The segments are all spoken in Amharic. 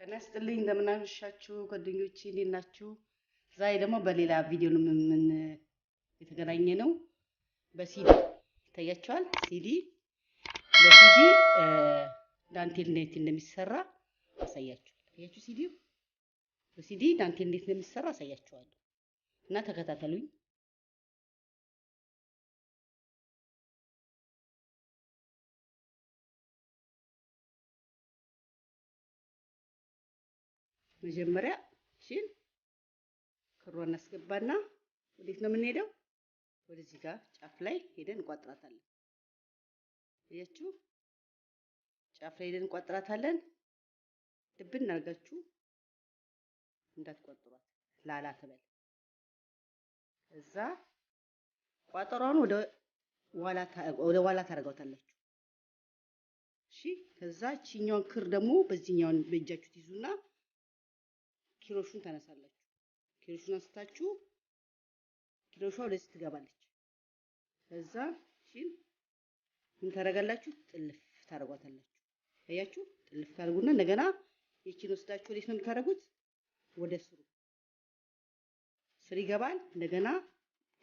ጤና ይስጥልኝ እንደምን አመሻችሁ ጓደኞቼ እንዴት ናችሁ? ዛሬ ደግሞ በሌላ ቪዲዮ ነው የተገናኘ ነው። በሲዲ ይታያችኋል። በሲዲ ዳንቴል እንዴት እንደሚሰራ አሳያችኋለሁ። ታያችሁ ሲዲው በሲዲ ዳንቴል እንዴት እንደሚሰራ አሳያችኋለሁ እና ተከታተሉኝ። መጀመሪያ እሺን ክሯን እናስገባና ወዴት ነው የምንሄደው? ወደዚህ ጋር ጫፍ ላይ ሄደን እንቋጥራታለን። አያችሁ? ጫፍ ላይ ሄደን እንቋጥራታለን። ድብን አድርጋችሁ እንዳትቋጥሯት ላላ ትበል። እዛ ቋጠሯን ወደ ኋላ ታደርጋታላችሁ። እሺ ከዛ ቺኛውን ክር ደግሞ በዚህኛውን በእጃችሁ ትይዙና ኪሮሹን ታነሳላችሁ። ኪሮሹን አንስታችሁ ኪሮሿ ወደዚህ ትገባለች። ከዛ እሺ ምን ታደርጋላችሁ? ጥልፍ ታደርጓታላችሁ። አያችሁ? ጥልፍ ታደርጉና እንደገና ይቺን ወስዳችሁ ወዴት ነው የምታደርጉት? ወደ ስር ይገባል። እንደገና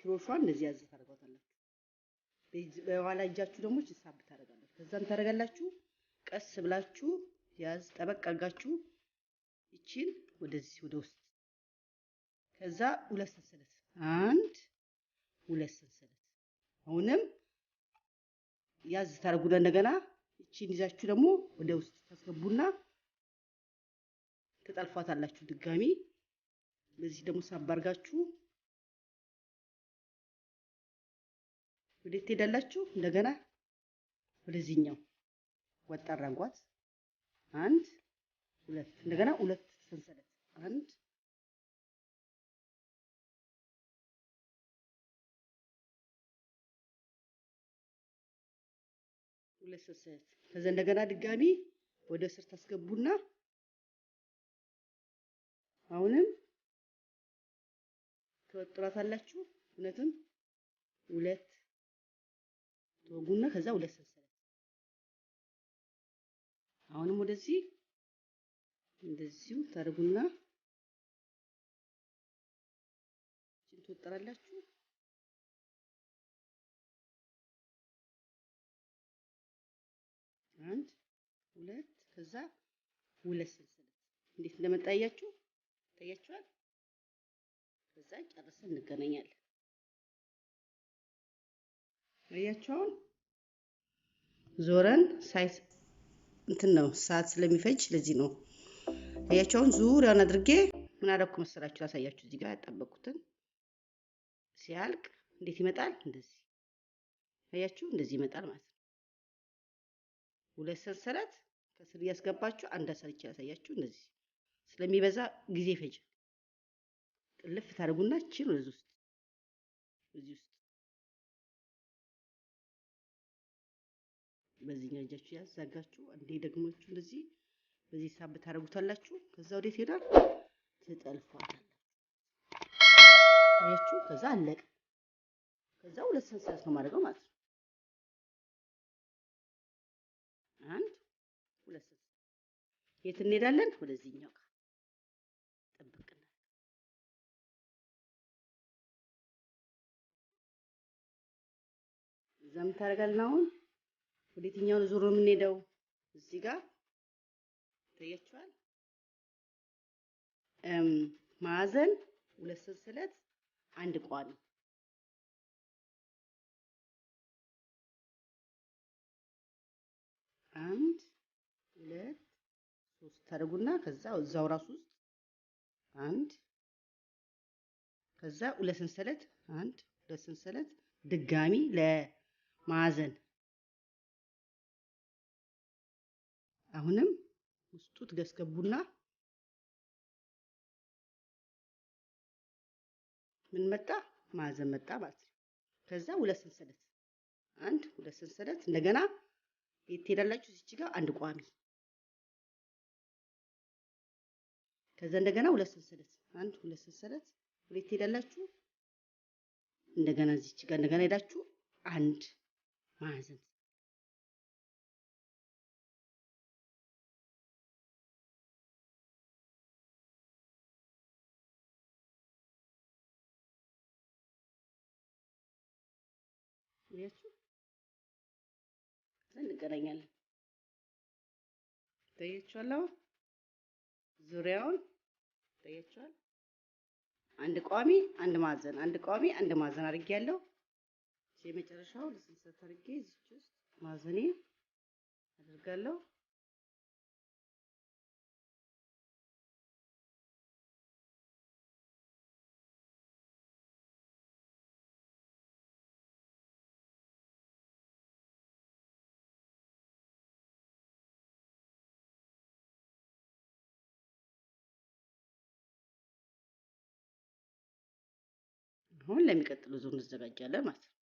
ኪሮሿን እንደዚህ ያዝ ታደርጓታላችሁ። በኋላ እጃችሁ ደግሞ ሂሳብ ታደርጋላችሁ። ከዛም ታደርጋላችሁ ቀስ ብላችሁ ያዝ ጠበቅ አድርጋችሁ ይቺን ወደዚህ ወደ ውስጥ ከዛ ሁለት ሰንሰለት አንድ ሁለት ሰንሰለት አሁንም ያዝ ታደርጉና እንደገና ይቺን ይዛችሁ ደግሞ ወደ ውስጥ ታስገቡና ተጠልፏታላችሁ። ድጋሚ በዚህ ደግሞ ሳብ አድርጋችሁ ወዴት ትሄዳላችሁ? እንደገና ወደዚህኛው ወጣ አድርጓት አንድ ሁለት እንደገና ሁለት ሰንሰለት አንድ ሁለት ሰንሰለት ከዛ እንደገና ድጋሚ ወደ ስር ታስገቡና አሁንም ተወጥራታላችሁ። እውነትም ሁለት ተወጉና ከዛ ሁለት ሰንሰለት አሁንም ወደዚህ እንደዚሁ ታደርጉና እቺን ትወጥራላችሁ። አንድ ሁለት ከዛ ሁለት ሰንሰለት እንዴት እንደመጣያችሁ ታያችኋል። ከዛ ጨርሰን እንገናኛለን። አያችኋል? ዞረን ሳይዝ እንትን ነው ሰዓት ስለሚፈጅ ለዚህ ነው። አያችኋል? ዙሪያውን አድርጌ ምን አደረኩ መሰላችሁ? አሳያችሁ። እዚህ ጋር ያጣበቁትን ሲያልቅ እንዴት ይመጣል? እንደዚህ አያችሁ? እንደዚህ ይመጣል ማለት ነው። ሁለት ሰንሰለት ከስር እያስገባችሁ አንድ አሰርቼ ያሳያችሁ። እንደዚህ ስለሚበዛ ጊዜ ይፈጃል። ጥልፍ ታደርጉና እቺን ወደዚህ ውስጥ በዚህኛው እጃችሁ ያዛጋችሁ አንዴ ደግሞችሁ እንደዚህ በዚህ ሳብ ታደርጉታላችሁ። ከዛ ወዴት ይሄዳል? ትጠልፏታላችሁ። አያችሁ? ከዛ አለቀ። ከዛ ሁለት ሰንሰለት ነው ማድረገው ማለት ነው። አንድ ሁለት ሰንሰለት የት እንሄዳለን? ወደዚህኛው ጋር ጠብቅና እዛም ታደርጋለን። አሁን ወዴትኛው ዙር ነው የምንሄደው? እዚህ ጋር ታያችኋል። ማዕዘን ሁለት ሰንሰለት አንድ ቋሚ አንድ ሁለት ሶስት ታደርጉና ከዛ እዛው ራሱ ውስጥ አንድ ከዛ ሁለት ሰንሰለት አንድ ሁለት ሰንሰለት ድጋሚ ለማዕዘን አሁንም ውስጡ ትገስገቡና ምን መጣ? ማዕዘን መጣ ማለት ነው። ከዛ ሁለት ሰንሰለት አንድ ሁለት ሰንሰለት እንደገና የት ትሄዳላችሁ? እዚህ ጋር አንድ ቋሚ ከዛ እንደገና ሁለት ሰንሰለት አንድ ሁለት ሰንሰለት ወዴት ትሄዳላችሁ? እንደገና እዚህ ጋር እንደገና ሄዳችሁ አንድ ማዕዘን አያችሁ እንገናኛለን። ታያችኋል። ዙሪያውን ታያችኋል። አንድ ቋሚ አንድ ማዕዘን አድርጌያለሁ። የመጨረሻው ለስንሰት አድርጌ እዚህ ውስጥ ማዕዘኔ አድርጋለሁ። አሁን ለሚቀጥለው ዙር እንዘጋጃለን ማለት ነው።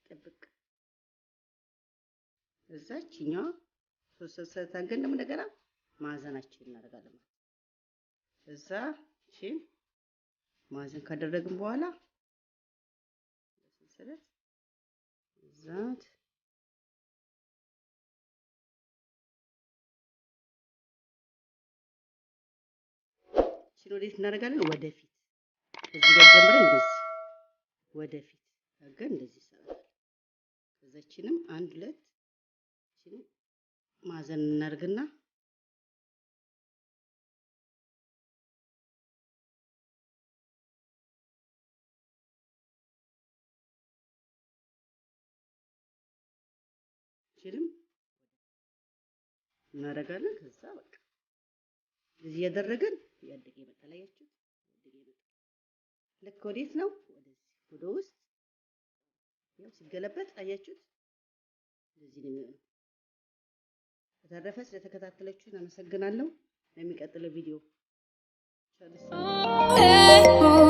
ጥብቅ እዛችኛው ሶስት ሰተንገን ደግሞ እንደገና ማዕዘናችን እናደርጋለን ማለት እዛ እሺን ማዕዘን ካደረግን በኋላ ለሰንሰለት እዛት እሺን ወዴት እናደርጋለን? ወደፊት እዚህ ጋር ጀምረን እንደዚህ ወደፊት አገን እንደዚህ ይሰራል። ከዛችንም አንድ ሁለት እሺን ማዕዘን እናደርግና እሺንም እናደርጋለን። ከዛ በቃ እዚህ ያደረግን ያደገ ይመጣል። አያችሁ ያደገ ይመጣል። ልክ ወዴት ነው? ወደዚህ ወደ ውስጥ ያው ሲገለበጥ አያችሁት እንደዚህ ነው የሚሆነው። በተረፈ ስለተከታተላችሁን አመሰግናለሁ። ለሚቀጥለው ቪዲዮ ቻው።